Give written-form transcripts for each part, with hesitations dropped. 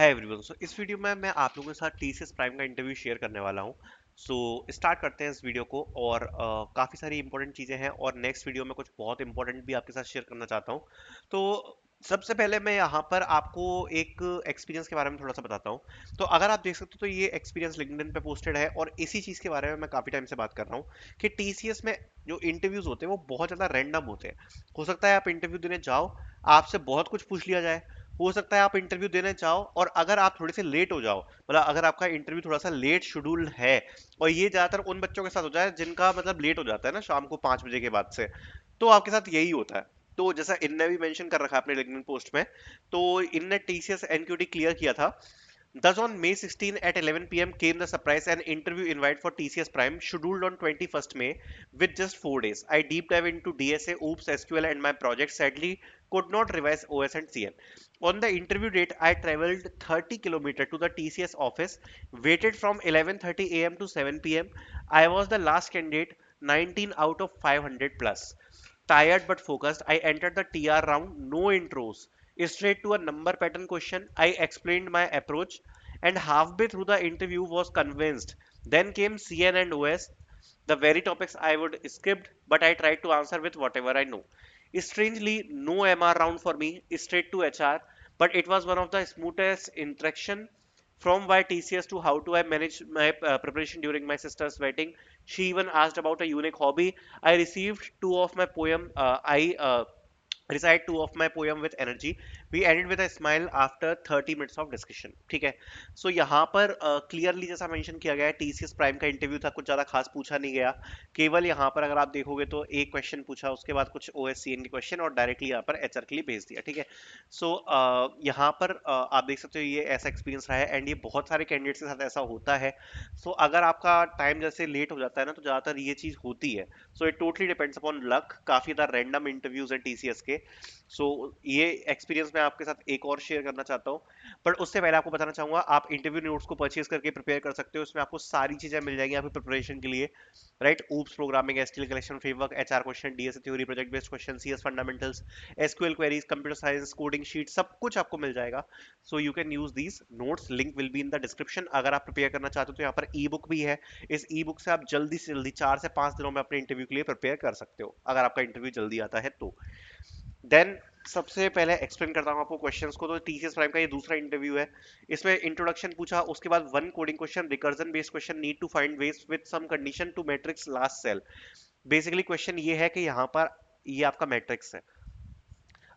Hi everyone. सो इस video में मैं आप लोगों के साथ टीसीएस प्राइम का इंटरव्यू शेयर करने वाला हूं। सो स्टार्ट करते हैं इस वीडियो को। और काफ़ी सारी इंपॉर्टेंट चीज़ें हैं और नेक्स्ट वीडियो में कुछ बहुत इंपॉर्टेंट भी आपके साथ शेयर करना चाहता हूं। तो सबसे पहले मैं यहाँ पर आपको एक एक्सपीरियंस के बारे में थोड़ा सा बताता हूँ। तो अगर आप देख सकते हो तो ये एक्सपीरियंस लिंक्डइन पे पोस्टेड है और इसी चीज़ के बारे में मैं काफ़ी टाइम से बात कर रहा हूँ कि टीसीएस में जो इंटरव्यूज होते हैं वो बहुत ज़्यादा रैंडम होते हैं। हो सकता है आप इंटरव्यू देने जाओ, आपसे बहुत कुछ पूछ लिया जाए। हो सकता है आप इंटरव्यू देने जाओ और अगर आप थोड़े से लेट हो जाओ, मतलब अगर आपका इंटरव्यू थोड़ा सा लेट शेड्यूल है, और ये ज्यादातर उन बच्चों के साथ हो जाए जिनका मतलब लेट हो जाता है ना शाम को 5 बजे के बाद से, तो आपके साथ यही होता है। तो जैसा इनने भी मेंशन कर रखा है अपने लिंक्डइन पोस्ट में, तो इनने टीसीएस एनक्यूटी क्लियर किया था। Thus, on May 16 at 11 p.m. came the surprise and interview invite for TCS Prime, scheduled on 21st May with just 4 days. I deep dive into DSA, OOPS, SQL, and my project. Sadly, could not revise OS and CN. On the interview date, I traveled 30 kilometers to the TCS office, waited from 11:30 a.m. to 7 p.m. I was the last candidate, 19 out of 500 plus. Tired but focused, I entered the TR round, no intros. Straight to a number pattern question, I explained my approach and halfway through the interview was convinced. Then came CN and OS, the very topics I would skipped, but I tried to answer with whatever I know. Strangely, no MR round for me, straight to HR, but it was one of the smoothest interaction. From why TCS to how do I manage my preparation during my sister's wedding. She even asked about a unique hobby. I received two of my poem. I recite two of my poem with energy. We ended with a smile after 30 minutes of discussion. ठीक है। सो यहाँ पर clearly जैसा mention किया गया है, TCS prime का interview था, कुछ ज़्यादा खास पूछा नहीं गया। केवल यहाँ पर अगर आप देखोगे तो एक क्वेश्चन पूछा, उसके बाद कुछ ओएससीएन के क्वेश्चन और डायरेक्टली यहाँ पर एचआर के लिए भेज दिया। ठीक है। सो यहाँ पर आप देख सकते हो ये ऐसा एक्सपीरियंस रहा है एंड ये बहुत सारे कैंडिडेट्स के साथ ऐसा होता है। सो अगर आपका टाइम जैसे लेट हो जाता है ना, तो ज़्यादातर ये चीज़ होती है। So it totally depends upon luck. काफ़ी ज़्यादा रैंडम इंटरव्यूज है टीसीएस के। सो ये एक्सपीरियंस मैं आपके साथ एक और शेयर करना चाहता हूँ। पर उससे पहले आपको बताना चाहूंगा, आप इंटरव्यू नोट्स को परचेज करके प्रिपेयर कर सकते हो। इसमें आपको सारी चीजें मिल जाएंगी आपकी प्रिपरेशन के लिए। Right, oops programming, STL collection framework, HR question, DSA theory, project based question, CS fundamentals, SQL queries, computer science, coding sheet, सब कुछ आपको मिल जाएगा। So you can use these notes, link will be in the description. अगर आप prepare करना चाहते हो तो यहाँ पर ई बुक भी है। इस ई बुक से आप जल्दी से जल्दी 4 से 5 दिनों में अपने इंटरव्यू के लिए प्रिपेयर कर सकते हो, अगर आपका इंटरव्यू जल्दी आता है तो। देन सबसे पहले एक्सप्लेन करता हूँ आपको क्वेश्चंस को। तो टीसीएस प्राइम का ये दूसरा इंटरव्यू है। इसमें इंट्रोडक्शन पूछा, उसके बाद one coding question, recursion based question, need to find ways with some condition to matrix last cell. Basically question ये है कि यहाँ पर ये आपका मैट्रिक्स है।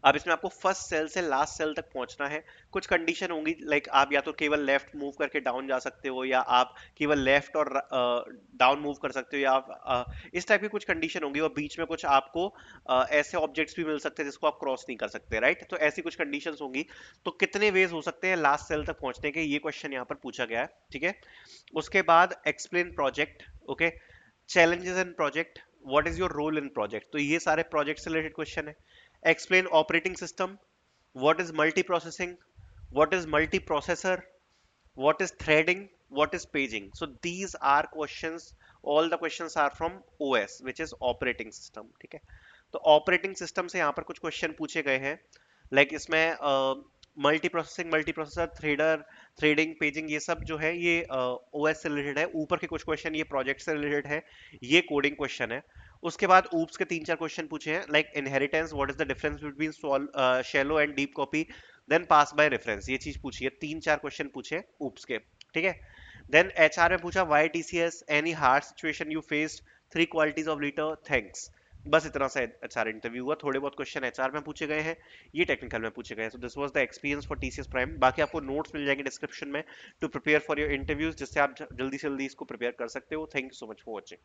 अब इसमें आपको फर्स्ट सेल से लास्ट सेल तक पहुंचना है। कुछ कंडीशन होंगी, लाइक आप या तो केवल लेफ्ट मूव करके डाउन जा सकते हो, या आप केवल लेफ्ट और डाउन मूव कर सकते हो, या आप इस टाइप की कुछ कंडीशन होंगी। और बीच में कुछ आपको ऐसे ऑब्जेक्ट्स भी मिल सकते हैं जिसको आप क्रॉस नहीं कर सकते। राइट, तो ऐसी कुछ कंडीशंस होंगी। तो कितने वेज हो सकते हैं लास्ट सेल तक पहुंचने के, ये क्वेश्चन यहाँ पर पूछा गया है। ठीक है। उसके बाद explain project. Okay. Challenges in project, what is your role in project, तो ये सारे प्रोजेक्ट से रिलेटेड क्वेश्चन है। Explain operating system, what is multiprocessing, what is multiprocessor, what is threading, what is paging. So these are questions, all the questions are from OS, which is operating system. ठीक है। तो operating system से यहाँ पर कुछ question पूछे गए हैं। लाइक इसमें multi processing, multi processor, threader, threading, paging, ये सब जो है ये ओएस से रिलेटेड है। ऊपर के कुछ क्वेश्चन ये प्रोजेक्ट से रिलेटेड है, ये कोडिंग क्वेश्चन है। उसके बाद ऊप्स के 3-4 क्वेश्चन पूछे हैं, like inheritance, what is the difference between shallow and deep copy, then pass by reference, ये चीज पूछी है। 3-4 क्वेश्चन पूछे ऊप्स के। ठीक है। देन एचआर में पूछा why TCS, any hard situation you faced, 3 qualities of leader, thanks. बस इतना सा एचआर इंटरव्यू हुआ। थोड़े बहुत क्वेश्चन एचआर में पूछे गए हैं, ये टेक्निकल में पूछे गए हैं। So this was the experience for TCS prime. बाकी आपको नोट्स मिल जाएंगे डिस्क्रिप्शन में to prepare for your interviews, जिससे आप जल्दी से जल्दी इसको प्रिपेयर कर सकते हो। Thank you so much for watching.